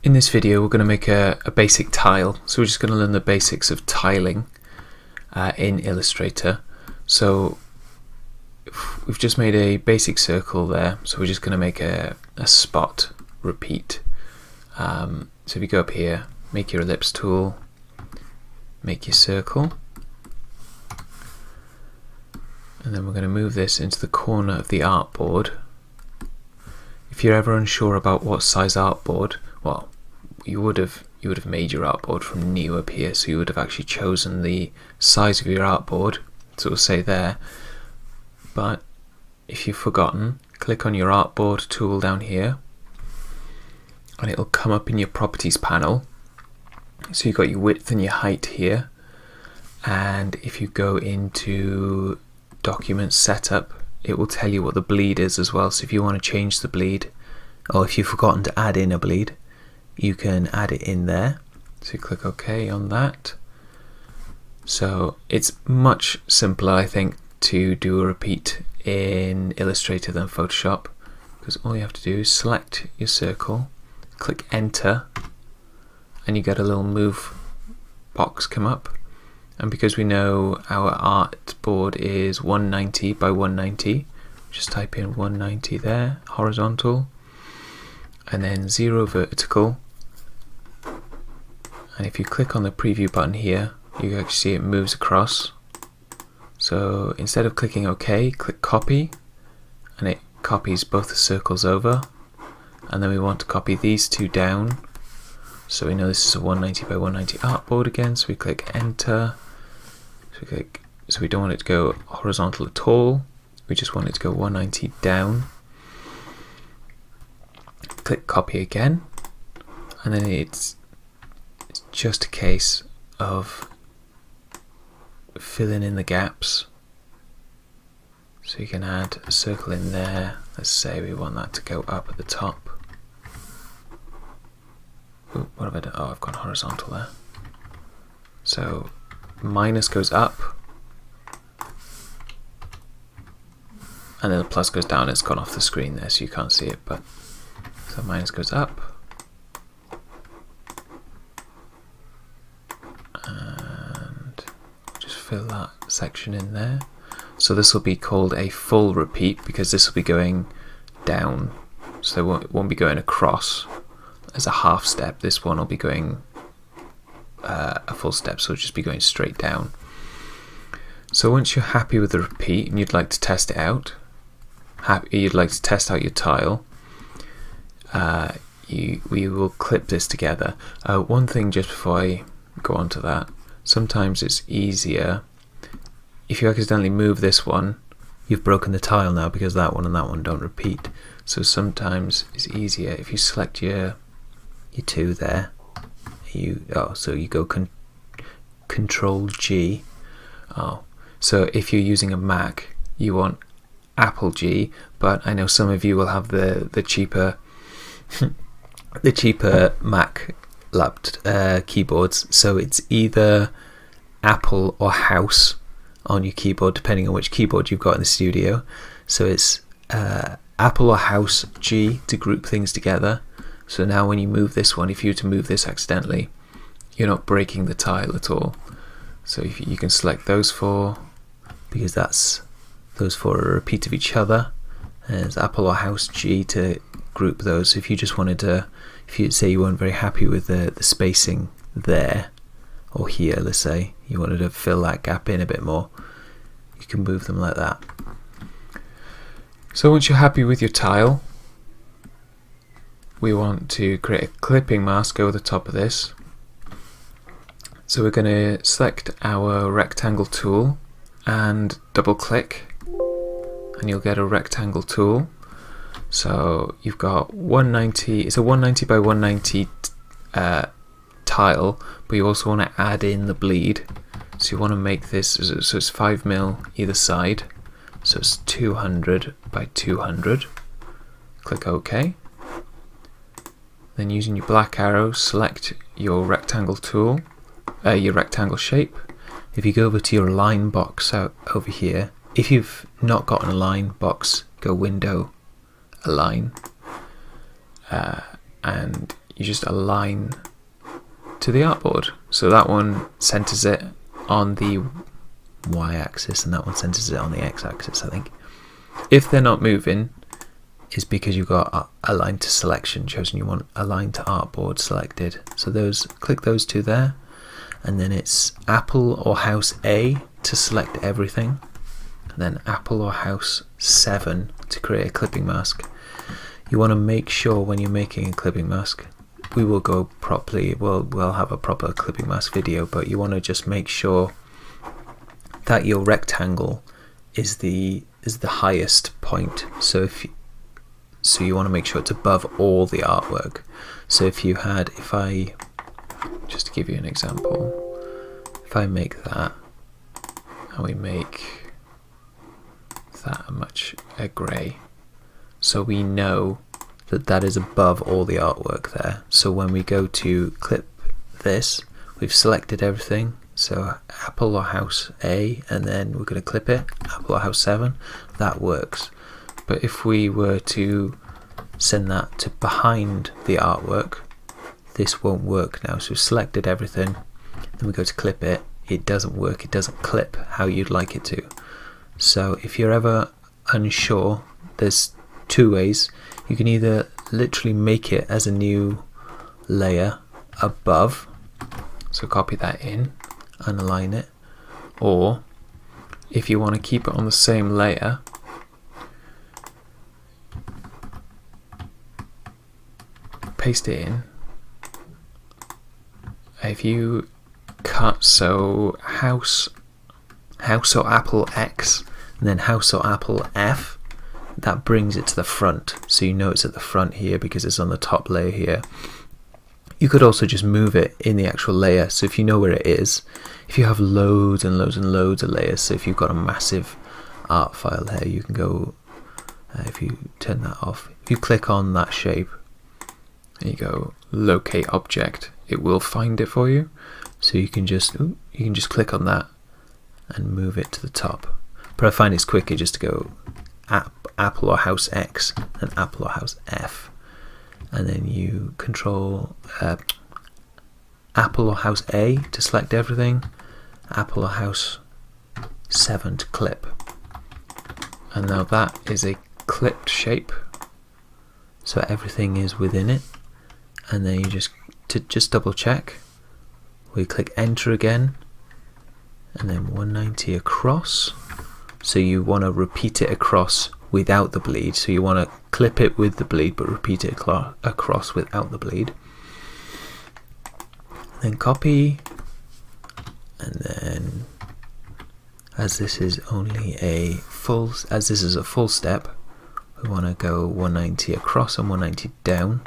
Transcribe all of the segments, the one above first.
In this video we're going to make a basic tile, so we're just going to learn the basics of tiling in Illustrator. So we've just made a basic circle there, so we're just going to make a spot repeat. So if you go up here, make your ellipse tool, make your circle, and then we're going to move this into the corner of the artboard. If you're ever unsure about what size artboard, well, you would have made your artboard from new up here, so you would have actually chosen the size of your artboard, so it'll say there. But if you've forgotten, click on your artboard tool down here and it'll come up in your properties panel. So you've got your width and your height here, and if you go into document setup, it will tell you what the bleed is as well. So if you want to change the bleed, or if you've forgotten to add in a bleed, you can add it in there. So you click OK on that. So it's much simpler, I think, to do a repeat in Illustrator than Photoshop, because all you have to do is select your circle, click enter, and you get a little move box come up. And because we know our artboard is 190 by 190, just type in 190 there, horizontal, and then 0 vertical. And if you click on the preview button here, you can actually see it moves across. So instead of clicking OK, click copy, and it copies both the circles over. And then we want to copy these two down. So we know this is a 190 by 190 artboard again, so we click enter. So we don't want it to go horizontal at all, we just want it to go 190 down. Click copy again, and then it's just a case of filling in the gaps. So you can add a circle in there. Let's say we want that to go up at the top. Ooh, what have I done? Oh, I've gone horizontal there. So minus goes up, and then the plus goes down. It's gone off the screen there, so you can't see it, but so minus goes up, and just fill that section in there. So this will be called a full repeat because this will be going down, so it won't be going across as a half step. This one will be going a full step, so it'll just be going straight down. So once you're happy with the repeat and you'd like to test it out, you'd like to test out your tile, we will clip this together. One thing just before I go on to that, sometimes it's easier if you accidentally move this one, you've broken the tile now because that one and that one don't repeat. So sometimes it's easier if you select your two there. So you go Control G. So if you're using a Mac, you want Apple G, but I know some of you will have the cheaper the cheaper Mac keyboards. So it's either Apple or House on your keyboard, depending on which keyboard you've got in the studio. So it's Apple or House G to group things together. So now when you move this one, if you were to move this accidentally, you're not breaking the tile at all. So if you can select those four, because those four are a repeat of each other. And it's Apple or House G to group those. If you just wanted to, if you say you weren't very happy with the spacing there or here, let's say you wanted to fill that gap in a bit more, you can move them like that. So once you're happy with your tile, we want to create a clipping mask over the top of this. So we're going to select our rectangle tool and double click, and you'll get a rectangle tool. So you've got 190, it's a 190 by 190 tile, but you also want to add in the bleed. So you want to make this, so it's 5mm either side, so it's 200 by 200. Click OK. Then using your black arrow, select your rectangle tool, your rectangle shape. If you go over to your line box out over here, if you've not got an align box, go Window, Align, and you just align to the artboard. So that one centers it on the y-axis and that one centers it on the x-axis, I think. If they're not moving, is because you've got align to selection chosen. You want align to artboard selected. So click those two there, and then it's Apple or House A to select everything, and then Apple or House 7 to create a clipping mask. You want to make sure when you're making a clipping mask, we will go properly, we'll have a proper clipping mask video, but you want to just make sure that your rectangle is the highest point. So you want to make sure it's above all the artwork. So if I just to give you an example, if I make that and we make that a grey, so we know that is above all the artwork there. So when we go to clip this, we've selected everything, so Apple or House A, and then we're going to clip it, Apple or House 7, that works. But if we were to send that to behind the artwork, this won't work now. So we've selected everything, then we go to clip it, it doesn't work, it doesn't clip how you'd like it to. So if you're ever unsure, there's two ways. You can either literally make it as a new layer above, so copy that in and align it, or if you want to keep it on the same layer, paste it in. If you cut, so house or Apple X and then House or Apple F, that brings it to the front, so you know it's at the front here because it's on the top layer here. You could also just move it in the actual layer, so if you know where it is, if you have loads and loads and loads of layers, so if you've got a massive art file here, you can go, if you turn that off, if you click on that shape and you go locate object, it will find it for you. So you can just click on that and move it to the top. But I find it's quicker just to go Apple or House X and Apple or House F, and then you control Apple or House A to select everything, Apple or House 7 to clip, and now that is a clipped shape, so everything is within it. And then you just double check, we click enter again, and then 190 across. So you want to repeat it across without the bleed, so you want to clip it with the bleed but repeat it across without the bleed. Then copy, and then as this is a full step, we want to go 190 across and 190 down.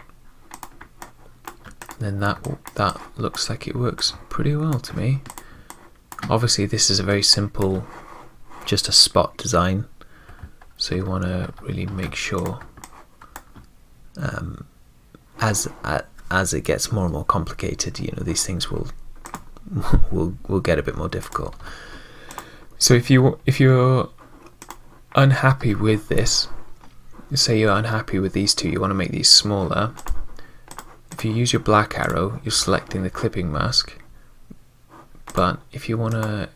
Then that looks like it works pretty well to me. Obviously this is a very simple, just a spot design, so you want to really make sure as it gets more and more complicated, you know, these things will get a bit more difficult. So if you're unhappy with this, say you're unhappy with these two, you want to make these smaller. If you use your black arrow, you're selecting the clipping mask, but if you want to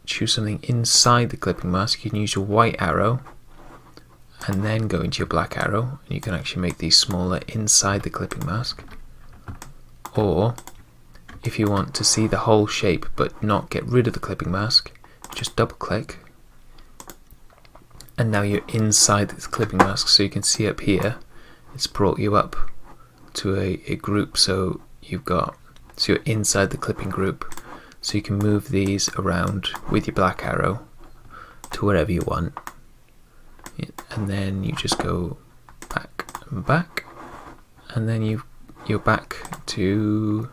choose something inside the clipping mask, you can use your white arrow and then go into your black arrow, and you can actually make these smaller inside the clipping mask. Or if you want to see the whole shape but not get rid of the clipping mask, just double click, and now you're inside the clipping mask, so you can see up here it's brought you up to a group, so you're inside the clipping group, so you can move these around with your black arrow to wherever you want, and then you just go back and back, and then you're back to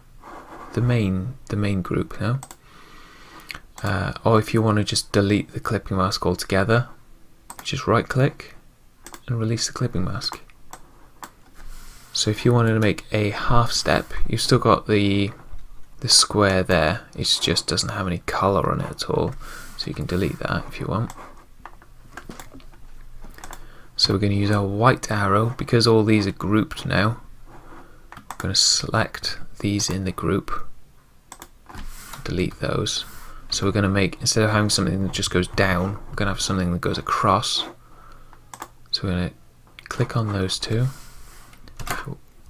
the main group now. Or if you want to just delete the clipping mask altogether, just right click and release the clipping mask. So if you wanted to make a half step, you've still got the square there, it just doesn't have any colour on it at all, so you can delete that if you want. So we're going to use our white arrow, because all these are grouped now, going to select these in the group, delete those. So we're going to make, instead of having something that just goes down, we're going to have something that goes across. So we're going to click on those two,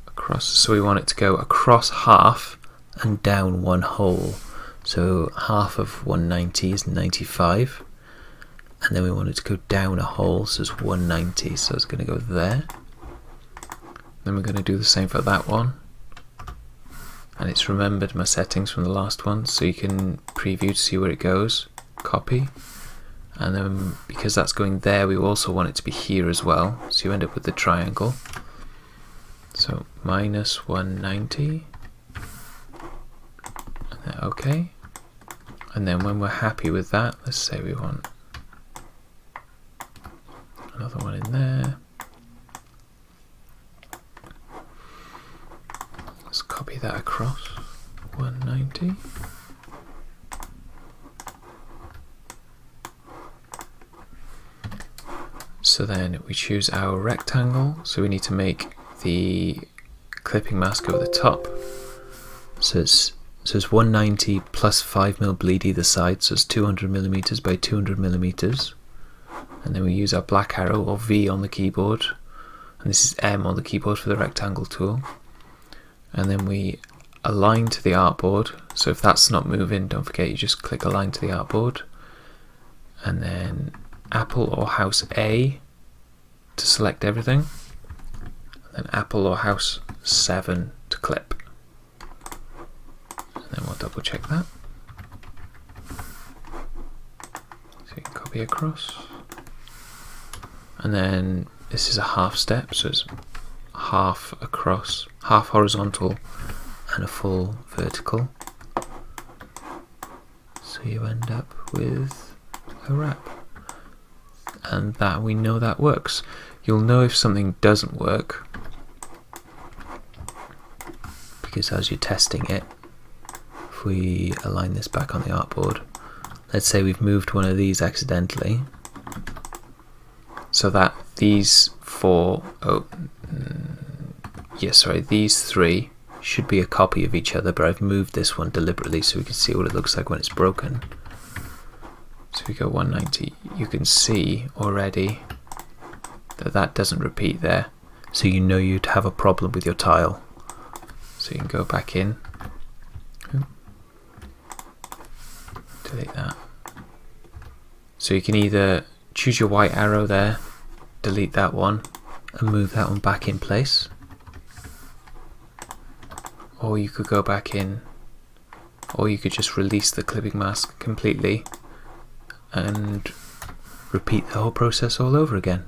across. So we want it to go across half and down one whole. So half of 190 is 95, and then we want it to go down a whole, so it's 190. So it's going to go there. Then we're going to do the same for that one. And it's remembered my settings from the last one, so you can preview to see where it goes. Copy. And then because that's going there, we also want it to be here as well. So you end up with the triangle. So minus 190. And then OK. And then when we're happy with that, let's say we want another one in there. Let's copy that across, 190. So then we choose our rectangle, so we need to make the clipping mask over the top. So it's 190 plus 5mm bleed either side, so it's 200mm by 200mm. And then we use our black arrow, or V on the keyboard, and this is M on the keyboard for the rectangle tool. And then we align to the artboard, so if that's not moving, don't forget you just click align to the artboard. And then Apple or House A to select everything, and then Apple or House 7 to clip. And then we'll double check that. So you can copy across. And then this is a half step, so it's half across, half horizontal and a full vertical. So you end up with a wrap. And that, we know that works. You'll know if something doesn't work because as you're testing it, if we align this back on the artboard, let's say we've moved one of these accidentally, so that these these three should be a copy of each other, but I've moved this one deliberately so we can see what it looks like when it's broken. So we go 190, you can see already that that doesn't repeat there, so you know you'd have a problem with your tile. So you can go back in, delete that. So you can either choose your white arrow there, delete that one and move that one back in place, or you could go back in, or you could just release the clipping mask completely and repeat the whole process all over again.